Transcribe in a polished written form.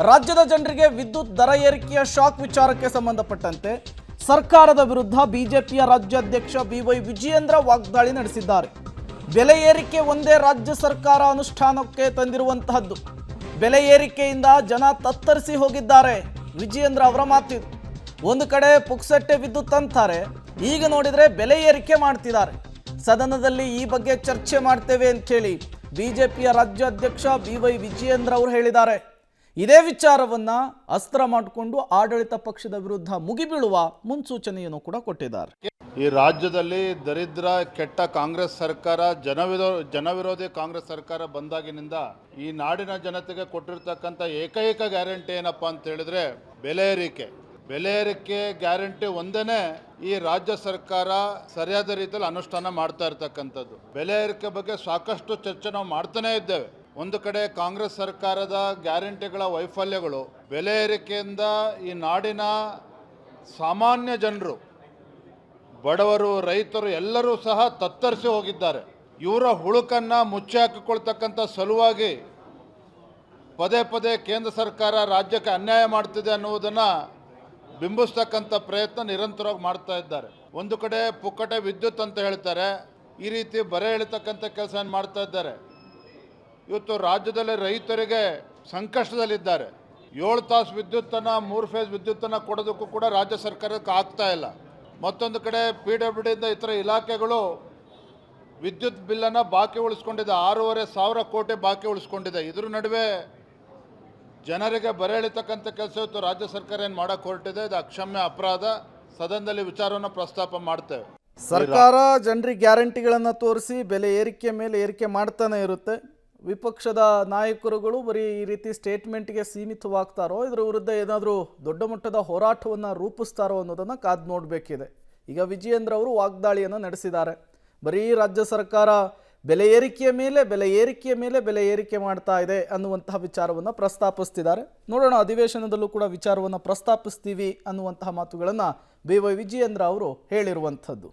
ರಾಜ್ಯದ ಜನರಿಗೆ ವಿದ್ಯುತ್ ದರ ಏರಿಕೆಯ ಶಾಕ್ ವಿಚಾರಕ್ಕೆ ಸಂಬಂಧಪಟ್ಟಂತೆ ಸರ್ಕಾರದ ವಿರುದ್ಧ ಬಿಜೆಪಿಯ ರಾಜ್ಯಾಧ್ಯಕ್ಷ ಬಿವೈ ವಿಜಯೇಂದ್ರ ವಾಗ್ದಾಳಿ ನಡೆಸಿದ್ದಾರೆ. ಬೆಲೆ ಏರಿಕೆ ಒಂದೇ ರಾಜ್ಯ ಸರ್ಕಾರ ಅನುಷ್ಠಾನಕ್ಕೆ ತಂದಿರುವಂತಹದ್ದು. ಬೆಲೆ ಏರಿಕೆಯಿಂದ ಜನ ತತ್ತರಿಸಿ ಹೋಗಿದ್ದಾರೆ. ವಿಜಯೇಂದ್ರ ಅವರ ಮಾತಿದು. ಒಂದು ಕಡೆ ಪುಕ್ಸಟ್ಟೆ ವಿದ್ಯುತ್ ಅಂತಾರೆ, ಈಗ ನೋಡಿದ್ರೆ ಬೆಲೆ ಏರಿಕೆ ಮಾಡ್ತಿದ್ದಾರೆ. ಸದನದಲ್ಲಿ ಈ ಬಗ್ಗೆ ಚರ್ಚೆ ಮಾಡ್ತೇವೆ ಅಂತ ಹೇಳಿ ಬಿಜೆಪಿಯ ರಾಜ್ಯಾಧ್ಯಕ್ಷ ಬಿವೈ ವಿಜಯೇಂದ್ರ ಅವರು ಹೇಳಿದ್ದಾರೆ. ಇದೇ ವಿಚಾರವನ್ನ ಅಸ್ತ್ರ ಮಾಡಿಕೊಂಡು ಆಡಳಿತ ಪಕ್ಷದ ವಿರುದ್ಧ ಮುಗಿಬೀಳುವ ಮುನ್ಸೂಚನೆಯನ್ನು ಕೂಡ ಕೊಟ್ಟಿದ್ದಾರೆ. ಈ ರಾಜ್ಯದಲ್ಲಿ ದರಿದ್ರ ಕೆಟ್ಟ ಕಾಂಗ್ರೆಸ್ ಸರ್ಕಾರ, ಜನವಿರೋಧಿ ಕಾಂಗ್ರೆಸ್ ಸರ್ಕಾರ ಬಂದಾಗಿನಿಂದ ಈ ನಾಡಿನ ಜನತೆಗೆ ಕೊಟ್ಟಿರ್ತಕ್ಕಂಥ ಏಕೈಕ ಗ್ಯಾರಂಟಿ ಏನಪ್ಪಾ ಅಂತ ಹೇಳಿದ್ರೆ ಬೆಲೆ ಏರಿಕೆ ಗ್ಯಾರಂಟಿ ಒಂದೇನೆ ಈ ರಾಜ್ಯ ಸರ್ಕಾರ ಸರಿಯಾದ ರೀತಿಯಲ್ಲಿ ಅನುಷ್ಠಾನ ಮಾಡ್ತಾ ಇರ್ತಕ್ಕಂಥದ್ದು. ಬೆಲೆ ಏರಿಕೆ ಬಗ್ಗೆ ಸಾಕಷ್ಟು ಚರ್ಚೆ ನಾವು ಮಾಡ್ತಾನೆ ಇದ್ದೇವೆ. ಒಂದು ಕಡೆ ಕಾಂಗ್ರೆಸ್ ಸರ್ಕಾರದ ಗ್ಯಾರಂಟಿಗಳ ವೈಫಲ್ಯಗಳು, ಬೆಲೆ ಏರಿಕೆಯಿಂದ ಈ ನಾಡಿನ ಸಾಮಾನ್ಯ ಜನರು, ಬಡವರು, ರೈತರು ಎಲ್ಲರೂ ಸಹ ತತ್ತರಿಸಿ ಹೋಗಿದ್ದಾರೆ. ಇವರ ಹುಳುಕನ್ನು ಮುಚ್ಚಿ ಹಾಕಿಕೊಳ್ತಕ್ಕಂಥ ಸಲುವಾಗಿ ಪದೇ ಪದೇ ಕೇಂದ್ರ ಸರ್ಕಾರ ರಾಜ್ಯಕ್ಕೆ ಅನ್ಯಾಯ ಮಾಡ್ತಿದೆ ಅನ್ನುವುದನ್ನು ಬಿಂಬಿಸ್ತಕ್ಕಂಥ ಪ್ರಯತ್ನ ನಿರಂತರವಾಗಿ ಮಾಡ್ತಾ ಇದ್ದಾರೆ. ಒಂದು ಕಡೆ ಪುಕ್ಕಟೆ ವಿದ್ಯುತ್ ಅಂತ ಹೇಳ್ತಾರೆ, ಈ ರೀತಿ ಬರೆ ಎಳಿತಕ್ಕಂಥ ಕೆಲಸ ಮಾಡ್ತಾ ಇದ್ದಾರೆ. ಇವತ್ತು ರಾಜ್ಯದಲ್ಲಿ ರೈತರಿಗೆ ಸಂಕಷ್ಟದಲ್ಲಿದ್ದಾರೆ. 7 ತಾಸು ವಿದ್ಯುತ್ತನ್ನು, 3 ಫೇಸ್ ವಿದ್ಯುತ್ತನ್ನು ಕೊಡೋದಕ್ಕೂ ಕೂಡ ರಾಜ್ಯ ಸರ್ಕಾರಕ್ಕೆ ಆಗ್ತಾ ಇಲ್ಲ. ಮತ್ತೊಂದು ಕಡೆ PWDಯಿಂದ ಇತರ ಇಲಾಖೆಗಳು ವಿದ್ಯುತ್ ಬಿಲ್ಲನ್ನು ಬಾಕಿ ಉಳಿಸ್ಕೊಂಡಿದೆ. 6,500 ಕೋಟಿ ಬಾಕಿ ಉಳಿಸ್ಕೊಂಡಿದೆ. ಇದ್ರ ನಡುವೆ ಜನರಿಗೆ ಬರೆ ಎಳಿತಕ್ಕಂಥ ಕೆಲಸ ಇವತ್ತು ರಾಜ್ಯ ಸರ್ಕಾರ ಏನು ಮಾಡೋಕೆ ಹೊರಟಿದೆ. ಇದು ಅಕ್ಷಮ್ಯ ಅಪರಾಧ. ಸದನದಲ್ಲಿ ವಿಚಾರವನ್ನು ಪ್ರಸ್ತಾಪ ಮಾಡ್ತೇವೆ. ಸರ್ಕಾರ ಜನರಿಗೆ ಗ್ಯಾರಂಟಿಗಳನ್ನು ತೋರಿಸಿ ಬೆಲೆ ಏರಿಕೆ ಮೇಲೆ ಏರಿಕೆ ಮಾಡ್ತಾನೆ ಇರುತ್ತೆ. ವಿಪಕ್ಷದ ನಾಯಕರುಗಳು ಬರೀ ಈ ರೀತಿ ಸ್ಟೇಟ್ಮೆಂಟ್ಗೆ ಸೀಮಿತವಾಗ್ತಾರೋ, ಇದರ ವಿರುದ್ಧ ಏನಾದರೂ ದೊಡ್ಡ ಮಟ್ಟದ ಹೋರಾಟವನ್ನು ರೂಪಿಸ್ತಾರೋ ಅನ್ನೋದನ್ನು ಕಾದು ನೋಡಬೇಕಿದೆ. ಈಗ ವಿಜಯೇಂದ್ರ ಅವರು ವಾಗ್ದಾಳಿಯನ್ನು ನಡೆಸಿದ್ದಾರೆ. ಬರೀ ರಾಜ್ಯ ಸರ್ಕಾರ ಬೆಲೆ ಏರಿಕೆಯ ಮೇಲೆ ಬೆಲೆ ಏರಿಕೆ ಮಾಡ್ತಾ ಇದೆ ಅನ್ನುವಂತಹ ವಿಚಾರವನ್ನು ಪ್ರಸ್ತಾಪಿಸ್ತಿದ್ದಾರೆ. ನೋಡೋಣ, ಅಧಿವೇಶನದಲ್ಲೂ ಕೂಡ ವಿಚಾರವನ್ನು ಪ್ರಸ್ತಾಪಿಸ್ತೀವಿ ಅನ್ನುವಂತಹ ಮಾತುಗಳನ್ನು ಬಿವೈ ವಿಜಯೇಂದ್ರ ಅವರು ಹೇಳಿರುವಂಥದ್ದು.